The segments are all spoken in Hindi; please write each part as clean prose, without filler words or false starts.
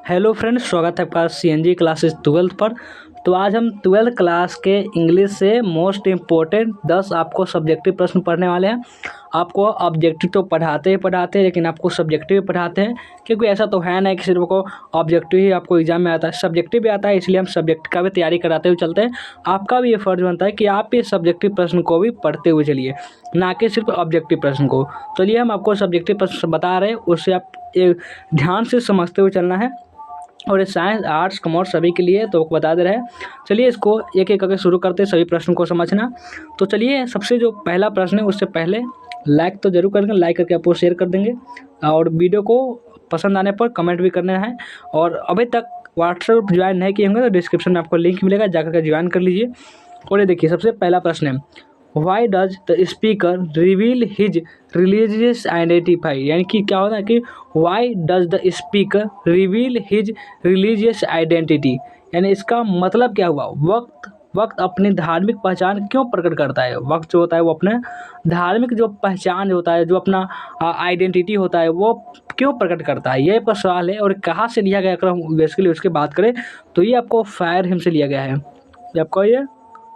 हेलो फ्रेंड्स, स्वागत है आपका CNG क्लासेस 12th पर। तो आज हम 12th क्लास के इंग्लिश से मोस्ट इम्पोर्टेंट 10 आपको सब्जेक्टिव प्रश्न पढ़ने वाले हैं। आपको ऑब्जेक्टिव तो पढ़ाते हैं, लेकिन आपको सब्जेक्टिव भी पढ़ाते हैं, क्योंकि ऐसा तो है नहीं कि सिर्फ को ऑब्जेक्टिव ही आपको एग्जाम में आता है, सब्जेक्टिव भी आता है। इसलिए हम सब्जेक्ट का भी तैयारी कराते हुए चलते हैं। आपका भी ये फ़र्ज़ बनता है कि आप ये सब्जेक्टिव प्रश्न को भी पढ़ते हुए चलिए, ना कि सिर्फ ऑब्जेक्टिव प्रश्न को। चलिए, हम आपको सब्जेक्टिव प्रश्न बता रहे हैं, उससे आप ध्यान से समझते हुए चलना है। और ये साइंस, आर्ट्स, कॉमर्स सभी के लिए तो बता दे रहे हैं। चलिए, इसको एक एक करके शुरू करते हैं, सभी प्रश्नों को समझना। तो चलिए, सबसे जो पहला प्रश्न है उससे पहले लाइक तो जरूर कर देंगे, लाइक करके आपको शेयर कर देंगे, और वीडियो को पसंद आने पर कमेंट भी करना है। और अभी तक व्हाट्सएप ज्वाइन नहीं किए होंगे तो डिस्क्रिप्शन में आपको लिंक मिलेगा, जाकर के ज्वाइन कर लीजिए। और ये देखिए, सबसे पहला प्रश्न है, why does the speaker reveal his religious identify, यानी कि क्या होता है कि why does the speaker reveal his religious identity, यानी इसका मतलब क्या हुआ। वक्त अपनी धार्मिक पहचान क्यों प्रकट करता है। वक्त जो होता है वो अपने धार्मिक जो पहचान होता है, जो अपना आइडेंटिटी होता है, वो क्यों प्रकट करता है, ये पर सवाल है। और कहाँ से लिया गया, अगर हम बेसिकली उसकी बात करें तो ये आपको फायर हिम से लिया गया है। ये आपको ये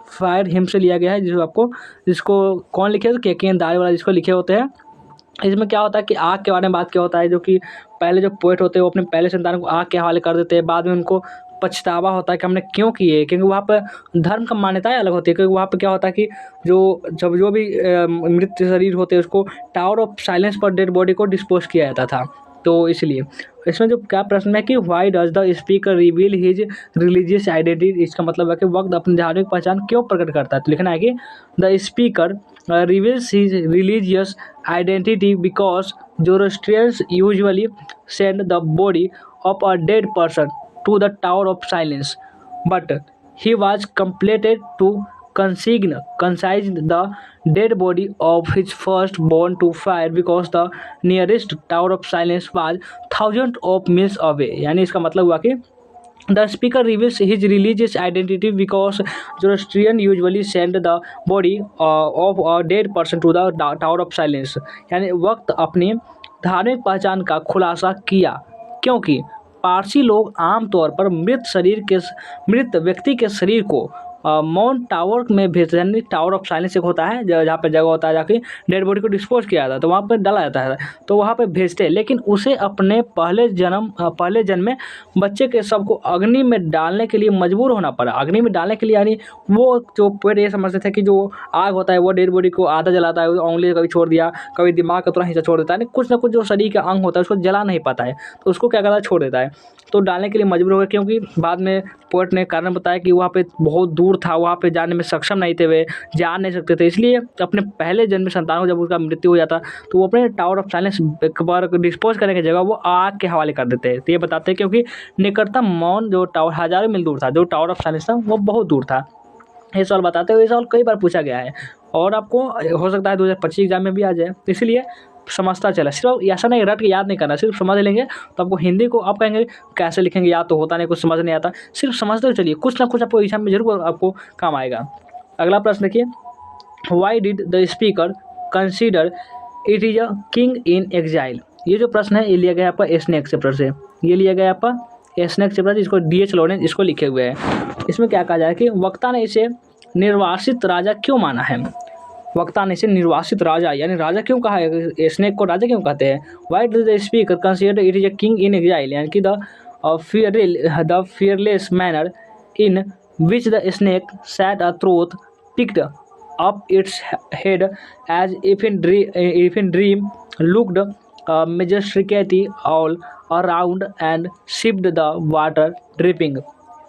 फायर हिम से लिया गया है, जिसको कौन लिखे, तो के दारे वाला जिसको लिखे होते हैं। इसमें क्या होता है कि आग के बारे में बात क्या होता है, जो कि पहले जो पोएट होते हैं वो अपने पहले संतान को आग के हवाले कर देते हैं। बाद में उनको पछतावा होता है कि हमने क्यों किए, क्योंकि वहाँ पर धर्म का मान्यताएं अलग होती है। क्योंकि वहाँ पर क्या होता है कि जो भी मृत शरीर होते हैं उसको टावर ऑफ साइलेंस पर डेड बॉडी को डिस्पोज किया जाता था। तो इसलिए इसमें जो क्या प्रश्न है कि why does the speaker reveal his religious identity, इसका मतलब है कि वक्त अपनी धार्मिक पहचान क्यों प्रकट करता है। तो लिखना है कि the speaker reveals his religious identity because Zoroastrians usually send the body of a dead person to the Tower of Silence, but he was compelled to consign the dead body of his firstborn to fire because the nearest Tower of Silence was thousands of miles away। यानी इसका मतलब हुआ कि The speaker reveals his religious identity because Zoroastrian usually send the body of a dead person to the Tower of Silence। यानी वक्त अपनी धार्मिक पहचान का खुलासा किया, क्योंकि पारसी लोग आमतौर पर मृत व्यक्ति के शरीर को माउंट टावर में भेजते हैं। टावर ऑफ साइलेंस एक होता है जहाँ पर जगह होता है, जाके डेड बॉडी को डिस्पोज किया जाता है, तो वहाँ पर डाला जाता है, तो वहाँ पे भेजते हैं। लेकिन उसे अपने पहले जन्म में बच्चे के शव को अग्नि में डालने के लिए मजबूर होना पड़ा। अग्नि में डालने के लिए, यानी वो जो पेड़ ये समझते थे कि जो आग होता है वो डेड बॉडी को आधा जलाता है, उंगली कभी छोड़ दिया, कभी दिमाग का थोड़ा हिस्सा छोड़ देता है, कुछ ना कुछ जो शरीर का अंग होता है उसको जला नहीं पाता है, तो उसको क्या करता है, छोड़ देता है। तो डालने के लिए मजबूर हो गए, क्योंकि बाद में पोएट ने कारण बताया कि वहाँ पे बहुत दूर था, वहाँ पे जाने में सक्षम नहीं थे, वे जा नहीं सकते थे। इसलिए अपने पहले जन्म संतान को जब उसका मृत्यु हो जाता तो वो अपने टावर ऑफ साइलेंस पर डिस्पोज करने की जगह वो आग के हवाले कर देते हैं। तो ये बताते हैं क्योंकि निकटतम मौन जो टावर हज़ारों मील दूर था, जो टावर ऑफ साइलेंस था वो बहुत दूर था। ये सवाल बताते हुए, ये सवाल कई बार पूछा गया है और आपको हो सकता है 2025 एग्जाम में भी आ जाए, इसलिए समझता चला। सिर्फ ऐसा नहीं रट के याद नहीं करना, सिर्फ समझ लेंगे तो आपको हिंदी को आप कहेंगे कैसे लिखेंगे, याद तो होता नहीं, कुछ समझ नहीं आता। सिर्फ समझते हुए चलिए, कुछ ना कुछ आपको एग्जाम में जरूर आपको काम आएगा। अगला प्रश्न देखिए, why did the speaker consider it is a king in exile. ये जो प्रश्न है ये लिया गया आपका स्नेक चैप्टर से, ये लिया गया आपका स्नेक चैप्टर, इसको DH लॉरेंस इसको लिखे हुए हैं। इसमें क्या कहा जाए कि वक्ता ने इसे निर्वासित राजा क्यों माना है। वक्ता ने इसे निर्वासित राजा यानी राजा क्यों कहा है, स्नेक को राजा क्यों कहते हैं। Why does the speaker consider it is a king in exile, यानी कि the fearless manner in which the snake sat a throat picked up its head as if in dream, looked majestically all around and sipped the water dripping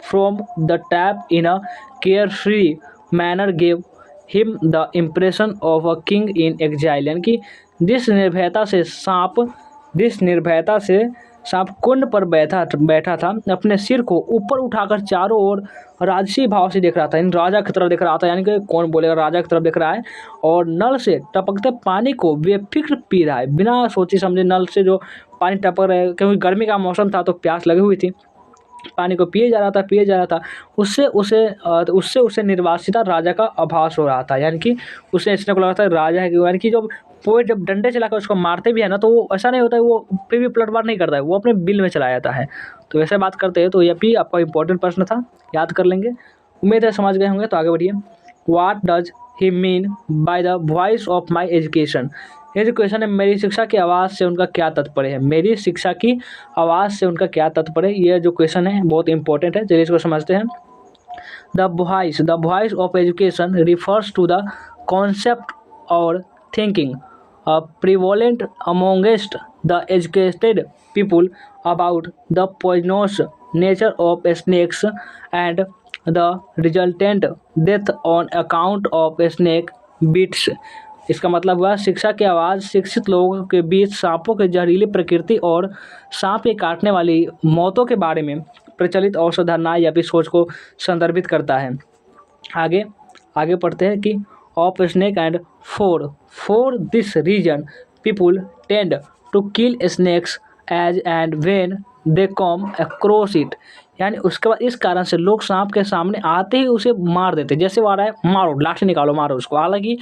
from the tap in a carefree manner gave him the impression of a king in exile। यानी कि जिस निर्भयता से सांप कुंड पर बैठा था, अपने सिर को ऊपर उठाकर चारों ओर राजसी भाव से देख रहा था, इन राजा की तरफ देख रहा था, यानी कि कौन बोलेगा, राजा की तरफ देख रहा है, और नल से टपकते पानी को बेफिक्र पी रहा है, बिना सोची समझे नल से जो पानी टपक रहा है, क्योंकि गर्मी का मौसम था तो प्यास लगी हुई थी, पानी को पिए जा रहा था। उससे उसे निर्वासिता राजा का आभास हो रहा था, यानी कि उसे इसने को लगा था राजा है, यानी कि जो पोएट जब डंडे चलाकर उसको मारते भी है ना, तो वो ऐसा नहीं होता है वो फिर भी पलटवार नहीं करता है, वो अपने बिल में चला जाता है। तो वैसे बात करते हैं, तो ये भी आपका इंपॉर्टेंट प्रश्न था, याद कर लेंगे। उम्मीद है समझ गए होंगे। तो आगे बढ़िए। What does he mean by the voice of my education. ये जो क्वेश्चन है, मेरी शिक्षा की आवाज़ से उनका क्या तात्पर्य है, मेरी शिक्षा की आवाज़ से उनका क्या तात्पर्य है, ये जो क्वेश्चन है बहुत इंपॉर्टेंट है, चलिए इसको समझते हैं। The voice of education refers to the concept or thinking prevalent amongst the educated people about the poisonous nature of snakes and the resultant death on account of snake bites। इसका मतलब हुआ शिक्षा की आवाज़ शिक्षित लोगों के बीच सांपों की जहरीली प्रकृति और सांप के काटने वाली मौतों के बारे में प्रचलित औसत धारणाएं या फिर सोच को संदर्भित करता है। आगे आगे पढ़ते हैं कि of snake and for this reason people tend to kill snakes as and when they come across it. यानी उसके बाद इस कारण से लोग सांप के सामने आते ही उसे मार देते, जैसे वो आ रहा है मारो, लाठी निकालो मारो उसको। हालांकि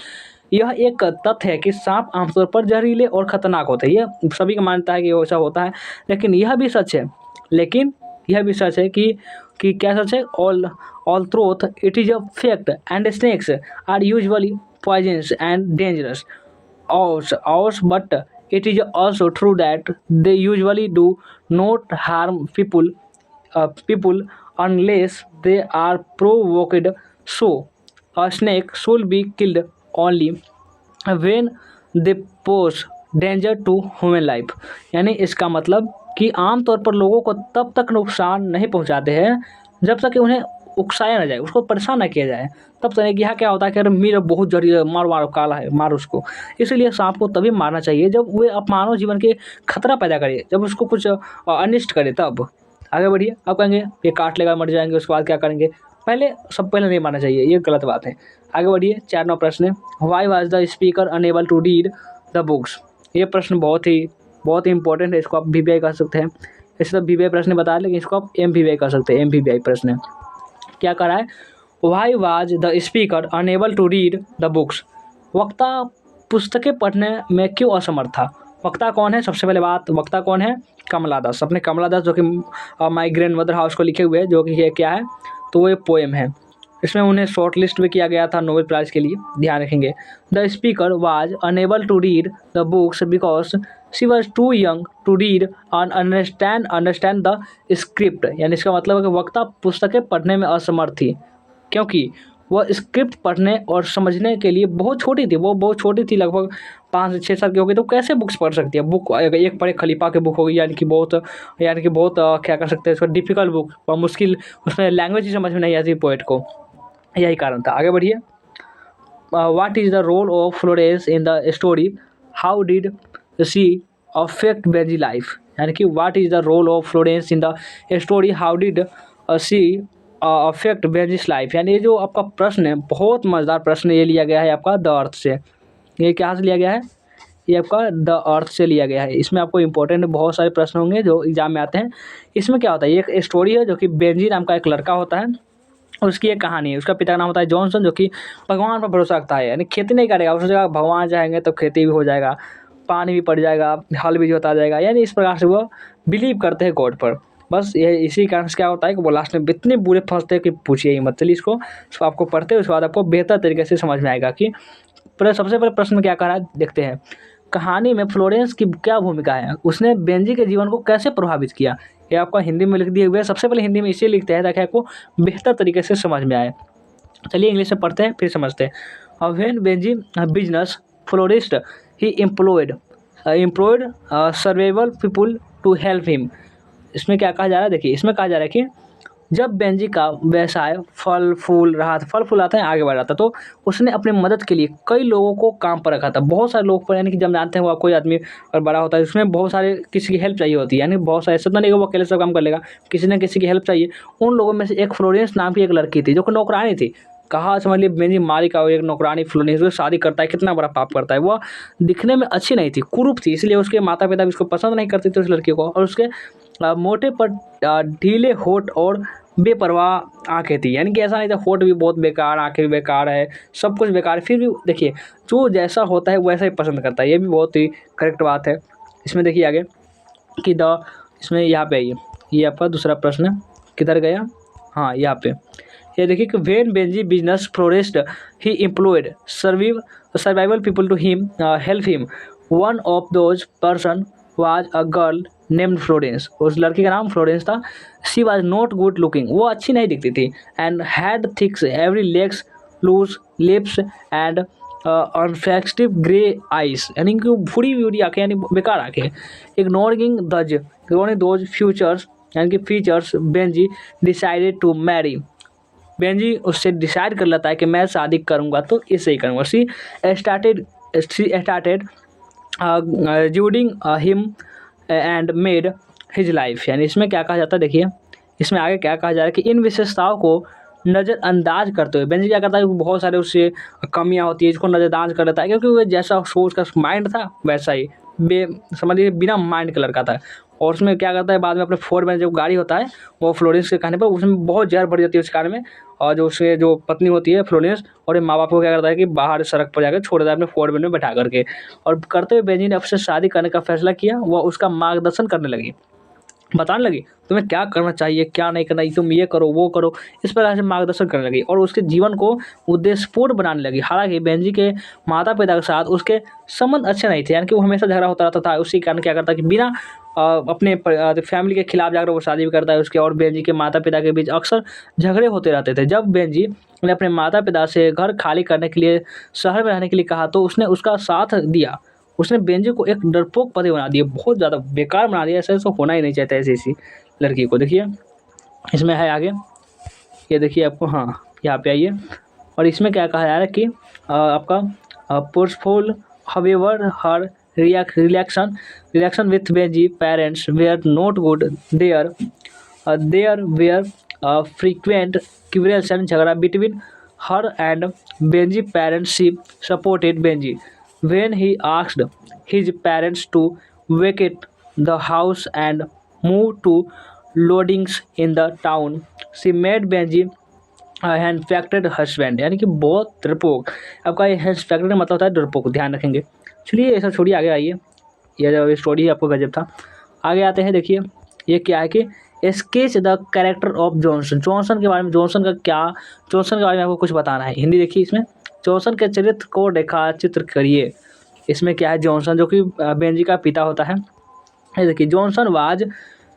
यह एक तथ्य है कि सांप आमतौर पर जहरीले और खतरनाक होते हैं, यह सभी का मानता है कि ऐसा होता है, लेकिन यह भी सच है कि क्या सच है, all truth it is a fact and snakes are usually poisonous and dangerous ours but it is also true that they usually do not harm people unless they are provoked. So a snake should be killed only when they pose danger to human life। यानी इसका मतलब कि आमतौर पर लोगों को तब तक नुकसान नहीं पहुंचाते हैं जब तक कि उन्हें उकसाया ना जाए, उसको परेशान ना किया जाए। तब तक यहाँ क्या होता है कि अरे मेरा बहुत जहरीला, मारो मारो, काला है, मारो उसको। इसीलिए सांप को तभी मारना चाहिए जब वे आप मानव जीवन के खतरा पैदा करे, जब उसको कुछ अनिष्ट करे तब। आगे बढ़िए। आप कहेंगे ये काट लेगा मर जाएंगे, उसके बाद क्या करेंगे, पहले नहीं मारना चाहिए, ये गलत बात है। आगे बढ़िए। 4 नंबर प्रश्न है, why was the speaker unable to read the books. ये प्रश्न बहुत ही इंपॉर्टेंट है, इसको आप VVI कर सकते हैं। इसे तो VVI प्रश्न बता, लेकिन इसको आप MVVI कर सकते हैं। MVVI प्रश्न है, क्या कर रहा है, why was the speaker unable to read the books. वक्ता पुस्तकें पढ़ने में क्यों असमर्थ था। वक्ता कौन है, सबसे पहले बात, वक्ता कौन है, कमला दास। अपने कमला दास जो कि माई ग्रैंड मदर हाउस को लिखे हुए हैं, जो कि ये क्या है, तो वो एक पोएम है। इसमें उन्हें शॉर्ट लिस्ट भी किया गया था नोबेल प्राइज़ के लिए, ध्यान रखेंगे। The speaker was unable to read the books because she was too young to read and understand the script. यानी इसका मतलब है कि वक्ता पुस्तकें पढ़ने में असमर्थ थी क्योंकि वह स्क्रिप्ट पढ़ने और समझने के लिए बहुत छोटी थी। वो बहुत छोटी थी, लगभग 5 से 6 साल की हो गई, तो कैसे बुक्स पढ़ सकती है। बुक एक पर एक खलीफा की बुक होगी, यानी कि बहुत क्या कर सकते हैं, इसको डिफ़िकल्ट बुक और मुश्किल, उसमें लैंग्वेज ही समझ में नहीं आती पोएट को, यही कारण था। आगे बढ़िए। What is the role of Florence in the story, how did she affect Benji life. यानी कि what is the role of Florence in the story, how did she affect Benji's life. यानी ये जो आपका प्रश्न है बहुत मज़ेदार प्रश्न, ये लिया गया है आपका द अर्थ से। ये कहाँ से लिया गया है, ये आपका द अर्थ से लिया गया है। इसमें आपको इंपॉर्टेंट बहुत सारे प्रश्न होंगे जो एग्जाम में आते हैं। इसमें क्या होता है, ये एक स्टोरी है जो कि बेंजी नाम का एक लड़का होता है, उसकी एक कहानी है। उसका पिता का नाम होता है जॉनसन, जो कि भगवान पर भरोसा रखता है, यानी खेती नहीं करेगा, उसने कहा भगवान चाहेंगे तो खेती भी हो जाएगा, पानी भी पड़ जाएगा, हल भी जोता जाएगा। यानी इस प्रकार से वो बिलीव करते हैं गॉड पर। बस ये इसी कारण से क्या होता है कि वो लास्ट में इतने बुरे फंसते हैं कि पूछिए ही मत। चलिए इसको आपको पढ़ते हैं, उसके बाद आपको बेहतर तरीके से समझ में आएगा कि सबसे पहले प्रश्न में क्या कह रहा है, देखते हैं। कहानी में फ्लोरेंस की क्या भूमिका है, उसने बेंजी के जीवन को कैसे प्रभावित किया। ये आपका हिंदी में लिख दिए हुए हैं। सबसे पहले हिंदी में इसे लिखते हैं ताकि आपको बेहतर तरीके से समझ में आए। चलिए इंग्लिश में पढ़ते हैं फिर समझते हैं। When Benjy business florist he employed survival people to help him. इसमें क्या कहा जा रहा है, देखिए इसमें कहा जा रहा है कि जब बेंजी का व्यवसाय फल फूल आता है, आगे बढ़ रहा था, तो उसने अपने मदद के लिए कई लोगों को काम पर रखा था। बहुत सारे लोग पर, यानी कि जब जानते हैं वो कोई आदमी और बड़ा होता है, उसमें बहुत सारे किसी की हेल्प चाहिए होती है, यानी बहुत सारे, ऐसा तो नहीं कि वो अकेले सब काम कर लेगा, किसी न किसी की हेल्प चाहिए। उन लोगों में से एक फ्लोरेंस नाम की एक लड़की थी जो कि नौकरानी थी। कहा समझ लिए बेंजी मारी का एक नौकरानी फ्लोरेंस से शादी करता है, कितना बड़ा पाप करता है। वह दिखने में अच्छी नहीं थी, कुरूप थी, इसलिए उसके माता पिता भी उसको पसंद नहीं करते थे उस लड़की को। और उसके मोटे पर ढीले होठ और बेपरवाह आँखें थी, यानी कि ऐसा नहीं था होठ भी बहुत बेकार, आँखें भी बेकार है, सब कुछ बेकार है, फिर भी देखिए जो जैसा होता है वैसा ही पसंद करता है, ये भी बहुत ही करेक्ट बात है। इसमें देखिए आगे कि द इसमें यहाँ पे आइए, ये आपका दूसरा प्रश्न किधर गया, हाँ यहाँ पे, ये देखिए कि when Benji business flourished he employed survival people to him help him, one of those person was a girl named Florence, उस लड़की का नाम फ्लोरेंस था। She was not good looking, वो अच्छी नहीं दिखती थी, and had thicks every legs loose lips and ineffective grey eyes, यानी कि भूरी भूरी आँखें, यानी बेकार आँखें। इग्नोरिंग दोज फ्यूचर्स यानी कि features Benjy decided to marry, Benjy उससे डिसाइड कर लेता है कि मैं शादी करूंगा तो इससे ही करूंगा। She started judging him and made his life, यानी इसमें क्या कहा जाता है देखिए, इसमें आगे क्या कहा जा रहा है कि इन विशेषताओं को नज़रअंदाज करते हुए बेंजी क्या करता है, बहुत सारे उससे कमियां होती है इसको नज़रअंदाज कर देता है, क्योंकि वो जैसा सोच का माइंड था वैसा ही समझिए बिना माइंड का लड़का था। और उसमें क्या करता है बाद में अपने फोर्ड में जो गाड़ी होता है वो फ्लोरेंस के कहने पर उसमें बहुत जहर भर जाती है उस कार में, और जो उसके जो पत्नी होती है फ्लोरेंस और ये माँ बाप को क्या करता है कि बाहर सड़क पर जाकर छोड़ देता है अपने फोर्ड में बैठा करके, और करते हुए बेंजी ने उससे शादी करने का फैसला किया। वह उसका मार्गदर्शन करने लगी, बताने लगी तुम्हें क्या करना चाहिए क्या नहीं करना, तुम ये करो वो करो, इस प्रकार से मार्गदर्शन करने लगी और उसके जीवन को उद्देश्यपूर्ण बनाने लगी। हालांकि बेंजी के माता पिता के साथ उसके संबंध अच्छे नहीं थे, यानी कि वो हमेशा झगड़ा होता रहता था, उसी कारण क्या करता कि बिना अपने फैमिली के खिलाफ जाकर वो शादी भी करता है उसके, और बेंजी के माता पिता के बीच अक्सर झगड़े होते रहते थे। जब बेंजी ने अपने माता पिता से घर खाली करने के लिए शहर में रहने के लिए कहा तो उसने उसका साथ दिया। उसने बेंजी को एक डरपोक पति बना दिया, बहुत ज़्यादा बेकार बना दिया, ऐसा होना ही नहीं चाहता ऐसी लड़की को। देखिए इसमें है आगे, ये देखिए आपको, हाँ यहाँ पे आइए, और इसमें क्या कहा जा रहा है कि आपका purposeful however her reaction with Benji parents were not good, there were frequent quarrels and झगड़ा between her and Benji parents. She supported Benji when he asked his parents to vacate the house and move to lodgings in the town. She made Benji henpecked husband, यानी कि बहुत डरपोक। आपका ये हैंडफैक्टेड मतलब होता है डरपोक, ध्यान रखेंगे। चलिए ऐसा छोड़िए, आगे आइए, यह जो स्टोरी आपको गजब था। आगे आते हैं, देखिए ये क्या है कि sketch the character of Johnson. Johnson के बारे में, जॉनसन के बारे में आपको कुछ बताना है। हिंदी देखिए, इसमें जॉनसन के चरित्र को रेखा चित्र करिए। इसमें क्या है, जॉनसन जो कि बेंजी का पिता होता है। ये देखिए, Johnson was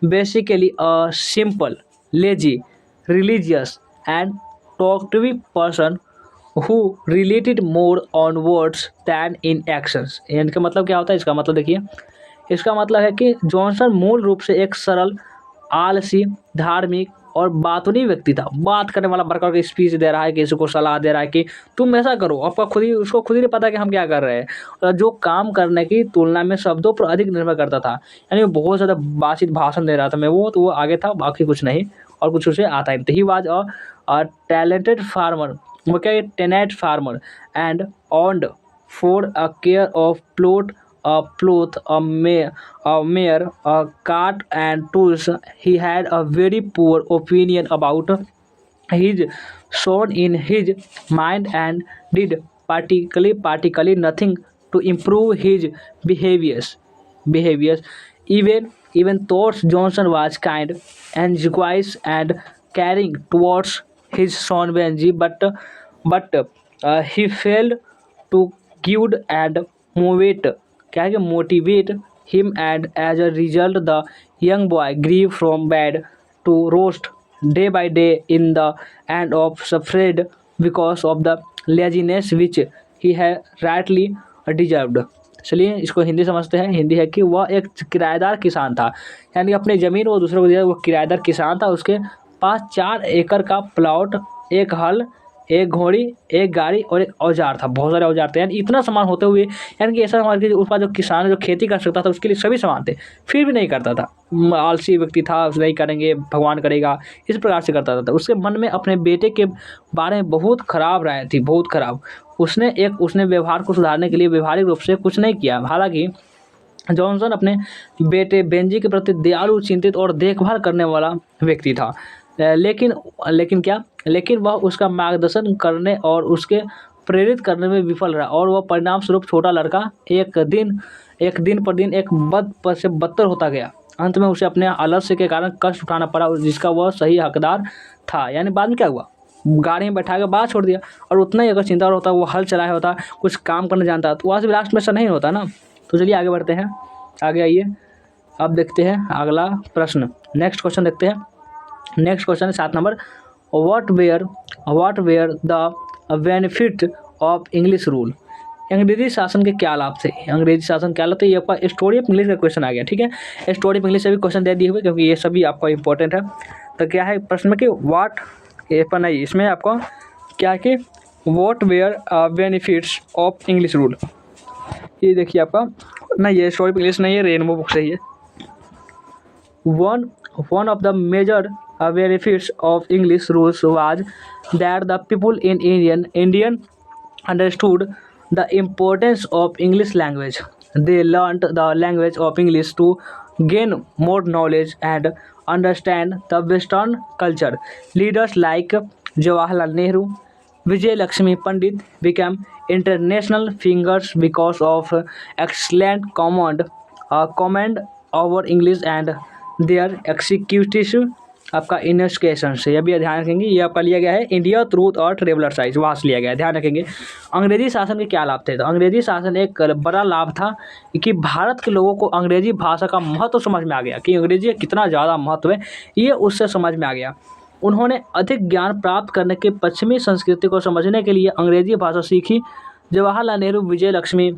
basically a simple lazy religious and talkative person who related more on words than in actions. इनका मतलब क्या होता है, इसका मतलब देखिए, इसका मतलब है कि जॉनसन मूल रूप से एक सरल, आलसी, धार्मिक और बातूनी व्यक्ति था। बात करने वाला, भर करके स्पीच दे रहा है, किसी को सलाह दे रहा है कि तुम ऐसा करो, आपका उसको खुद ही नहीं पता कि हम क्या कर रहे हैं, और जो काम करने की तुलना में शब्दों पर अधिक निर्भर करता था, यानी वो बहुत ज़्यादा बातचीत भाषण दे रहा था मैं वो, तो वो आगे था, बाकी कुछ नहीं, और कुछ उसे आता ही नहीं। He was a talented farmer, वो क्या, Tenet farmer and owned for a care of plot, a plough, a mare, a cart and tools. He had a very poor opinion about his son in his mind and did particularly nothing to improve his behaviors. Even though Johnson was kind and generous and caring towards his son Benji, but he failed to guide and motivate him, and as a result the young boy grew from bad to roast day by day in the end of suffered because of the laziness which he had rightly deserved। चलिए इसको हिंदी समझते हैं। हिंदी है कि वह एक किराएदार किसान था, यानी अपनी ज़मीन वो दूसरे को दिया। वो किराएदार किसान था, उसके पास 4 एकड़ का प्लॉट, एक हल, एक घोड़ी, एक गाड़ी और एक औजार था। बहुत सारे औजार थे, यानी इतना सामान होते हुए, यानी कि ऐसा सामान कि उसके पास जो किसान जो खेती कर सकता था उसके लिए सभी सामान थे, फिर भी नहीं करता था। आलसी व्यक्ति था, नहीं करेंगे भगवान करेगा, इस प्रकार से करता था। उसके मन में अपने बेटे के बारे में बहुत खराब राय थी, बहुत खराब। उसने व्यवहार को सुधारने के लिए व्यवहारिक रूप से कुछ नहीं किया। हालांकि जॉनसन अपने बेटे बेंजी के प्रति दयालु, चिंतित और देखभाल करने वाला व्यक्ति था। लेकिन वह उसका मार्गदर्शन करने और उसके प्रेरित करने में विफल रहा और वह परिणाम स्वरूप छोटा लड़का एक दिन पर दिन एक बद पर से बदतर होता गया। अंत में उसे अपने आलस्य के कारण कष्ट उठाना पड़ा और जिसका वह सही हकदार था। यानी बाद में क्या हुआ, गाड़ी में बैठा के बाहर छोड़ दिया। और उतना ही अगर चिंता होता, वो हल चलाया होता, कुछ काम करना जानता, तो वहाँ से लास्ट में ऐसा नहीं होता ना। तो चलिए आगे बढ़ते हैं, आगे आइए। अब देखते हैं अगला प्रश्न, नेक्स्ट क्वेश्चन देखते हैं। नेक्स्ट क्वेश्चन है 7 नंबर, what were the benefit of English rule. अंग्रेजी शासन के क्या लाभ थे। अंग्रेजी शासन क्या लाभ थे, ये आपका स्टोरी ऑफ इंग्लिश का क्वेश्चन आ गया। ठीक है, स्टोरी ऑफ इंग्लिश से भी क्वेश्चन दे दिए हुए, क्योंकि ये सभी आपका इंपॉर्टेंट है। तो क्या है प्रश्न में कि व्हाट, ये पर नहीं, इसमें आपको क्या है कि what were benefits of English rule. ये देखिए आपका नहीं, ये स्टोरी ऑफ इंग्लिश नहीं है, रेनबो बुक से ही है। One of the major benefits of English rules was that the people in Indian understood the importance of English language. They learned the language of English to gain more knowledge and understand the Western culture. Leaders like Jawaharlal Nehru, Vijay Lakshmi Pandit became international figures because of excellent command over English and their executive आपका इन्वेस्टिगेशन से। यह भी ध्यान रखेंगे, ये आपका लिया गया है इंडिया ट्रूथ और ट्रेवलर साइज, वहाँ से लिया गया है, ध्यान रखेंगे। अंग्रेजी शासन के क्या लाभ थे। तो अंग्रेजी शासन एक बड़ा लाभ था कि भारत के लोगों को अंग्रेजी भाषा का महत्व समझ में आ गया कि अंग्रेजी का कितना ज़्यादा महत्व है, ये उससे समझ में आ गया। उन्होंने अधिक ज्ञान प्राप्त करने के पश्चिमी संस्कृति को समझने के लिए अंग्रेजी भाषा सीखी। जवाहरलाल नेहरू, विजय लक्ष्मी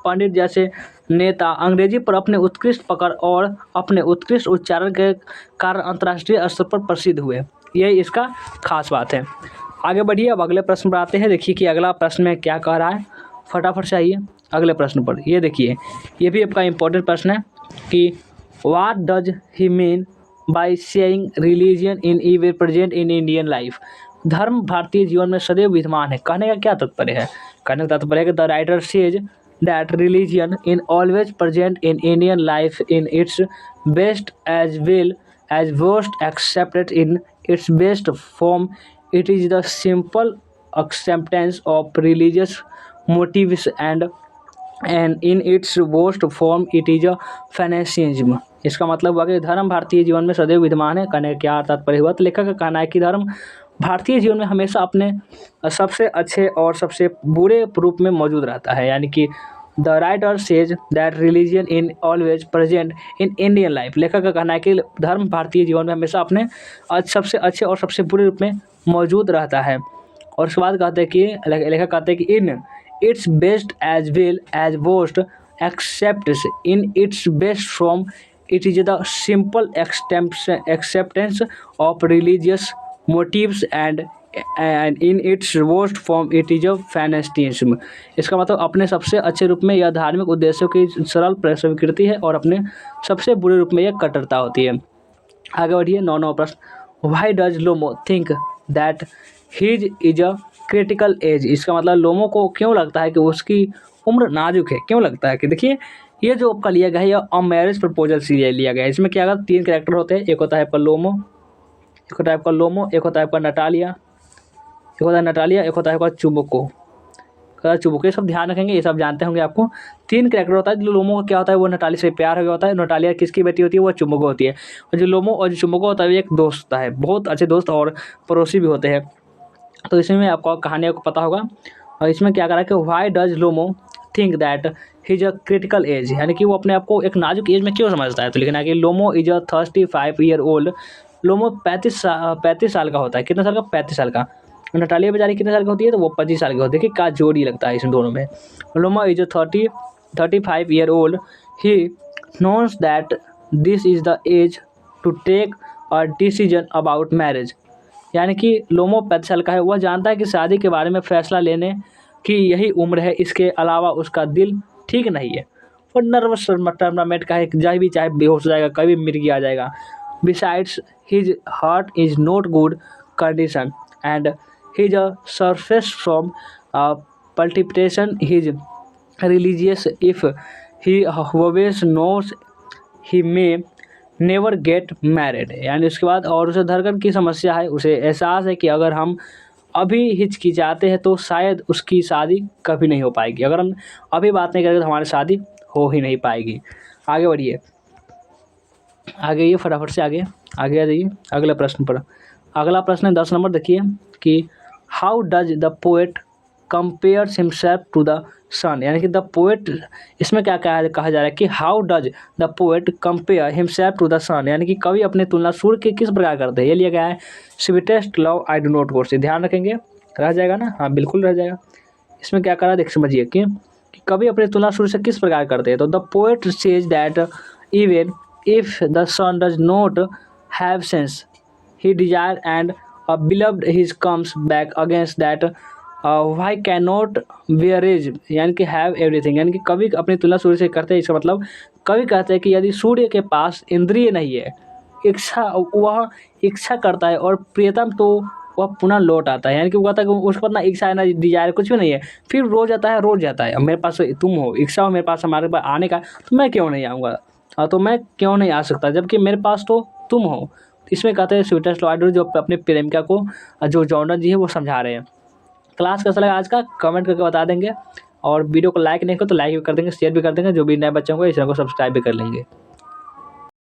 पंडित जैसे नेता अंग्रेजी पर अपने उत्कृष्ट पकड़ और अपने उत्कृष्ट उच्चारण के कारण अंतर्राष्ट्रीय स्तर पर प्रसिद्ध हुए। यही इसका खास बात है। आगे बढ़िए, अब अगले प्रश्न पर आते हैं। देखिए कि अगला प्रश्न में क्या कह रहा है, फटाफट से आइए अगले प्रश्न पर। ये देखिए, ये भी आपका इम्पोर्टेंट प्रश्न है कि what does he mean by saying religion in ever present in Indian life. धर्म भारतीय जीवन में सदैव विद्यमान है, कहने का क्या तात्पर्य है। कहने का तात्पर्य है कि the writer says that religion is always present in Indian life in its best as well as worst, accepted in its best form. It is the simple acceptance of religious motives and in its worst form it is a fanaticism. इसका मतलब हुआ कि धर्म भारतीय जीवन में सदैव विद्यमान है, कहने का क्या तात्पर्य हुआ। तो लेखक का कहना है कि धर्म भारतीय जीवन में हमेशा अपने सबसे अच्छे और सबसे बुरे रूप में मौजूद रहता है। यानी कि the writer says that religion in always present in Indian life. लेखक का कहना है कि धर्म भारतीय जीवन में हमेशा अपने सबसे अच्छे और सबसे बुरे रूप में मौजूद रहता है। और उसके बाद कहते हैं कि लेखक कहते हैं कि in its best as well as worst accepts in its best from it is the simple acceptance of religious motives and in its worst form it is a fanaticism. इसका मतलब अपने सबसे अच्छे रूप में यह धार्मिक उद्देश्यों की सरल स्वीकृति है और अपने सबसे बुरे रूप में यह कट्टरता होती है। आगे बढ़िए, 9वां प्रश्न, why does Lomo think that his is a critical age. इसका मतलब लोमो को क्यों लगता है कि उसकी उम्र नाजुक है, क्यों लगता है। कि देखिए, ये जो आपका लिया गया है यह अ मैरिज प्रपोजल सीरियल लिया गया है। इसमें क्या होगा, 3 कैरेक्टर होते हैं, एक होता है आपका लोमो, एक होता है आपका लोमो, एक होता है आपका नटालिया, एक होता है आपका चुबुको। चुबुको ये सब ध्यान रखेंगे, ये सब जानते होंगे आपको। 3 कैरेक्टर होता है। जो लोमो का क्या होता है, वो नटाली से प्यार हो गया होता है। नटालिया किसकी बेटी होती है, वो चुबुको होती है। और जो लोमो और जो चुबुको होता है, एक दोस्त होता है, बहुत अच्छे दोस्त और पड़ोसी भी होते हैं। तो इसमें आपको कहानी आपको पता होगा। और इसमें क्या करा कि why does Lomo think that his a critical age, यानी कि वो अपने आप को एक नाजुक एज में क्यों समझता है। तो लिखना है कि लोमो इज अ 35 ईयर ओल्ड। लोमो 35 साल का होता है। कितने साल का, 35 साल का। नटालिया बेचारी कितने साल की होती है, तो वो 25 साल की होती है। कि क्या जोड़ी लगता है इसमें दोनों में। Lomo is a 35 year old. He knows that this is the age to take a decision about marriage. यानी कि लोमो 35 साल का है, वह जानता है कि शादी के बारे में फैसला लेने की यही उम्र है। इसके अलावा उसका दिल ठीक नहीं है, और नर्वस टेम्परामेंट का है, जहाँ भी चाहे बेहोश हो जाएगा, कभी मिर्गी आ जाएगा। Besides his heart is not good condition and his a surface from palpitation his religious if he always knows he may never get married, यानी उसके बाद और उसे धड़कन की समस्या है, उसे एहसास है कि अगर हम अभी हिचकिचाते हैं तो शायद उसकी शादी कभी नहीं हो पाएगी, अगर हम अभी बात नहीं करेंगे तो हमारी शादी हो ही नहीं पाएगी। आगे बढ़िए, आगे ये फटाफट से आगे आगे आ जाइए अगले प्रश्न पर। अगला प्रश्न है 10 नंबर, देखिए कि how does the poet compares himself to the sun, यानी कि द पोएट, इसमें क्या कहा जा रहा है कि how does the poet compare himself to the sun, यानी कि कवि अपने तुलना सूर्य के किस प्रकार करते हैं। ये लिया गया है sweetest love I do not course, ध्यान रखेंगे, रह जाएगा ना, हाँ बिल्कुल रह जाएगा। इसमें क्या करा देख समझिए कि कवि अपने तुलना सूर्य से किस प्रकार करते हैं। तो the poet says that even if the sun does not have sense he desire and beloved his comes back against that why cannot whereas, यानी कि have everything, यानी कि कवि अपनी तुलना सूर्य से करते हैं। इसका मतलब कवि कहते हैं कि यदि सूर्य के पास इंद्रिय नहीं है, वह इच्छा करता है और प्रियतम तो वह पुनः लौट आता है, यानी कि वो कहता है कि उसके पास ना इच्छा है ना डिजायर कुछ भी नहीं है, फिर रोज आता है रोज जाता है। अब मेरे पास तुम हो, इच्छा हो मेरे पास हमारे पास आने का, तो मैं क्यों नहीं आऊँगा, तो मैं क्यों नहीं आ सकता जबकि मेरे पास तो तुम हो। इसमें कहते हैं स्वीटेस्ट लव जो अपने प्रेमिका को जो जॉनडन जी है वो समझा रहे हैं। क्लास कैसा लगा आज का कमेंट करके बता देंगे, और वीडियो को लाइक नहीं करो तो लाइक भी कर देंगे, शेयर भी कर देंगे, जो भी नए बच्चों को इस चैनल को सब्सक्राइब भी कर लेंगे।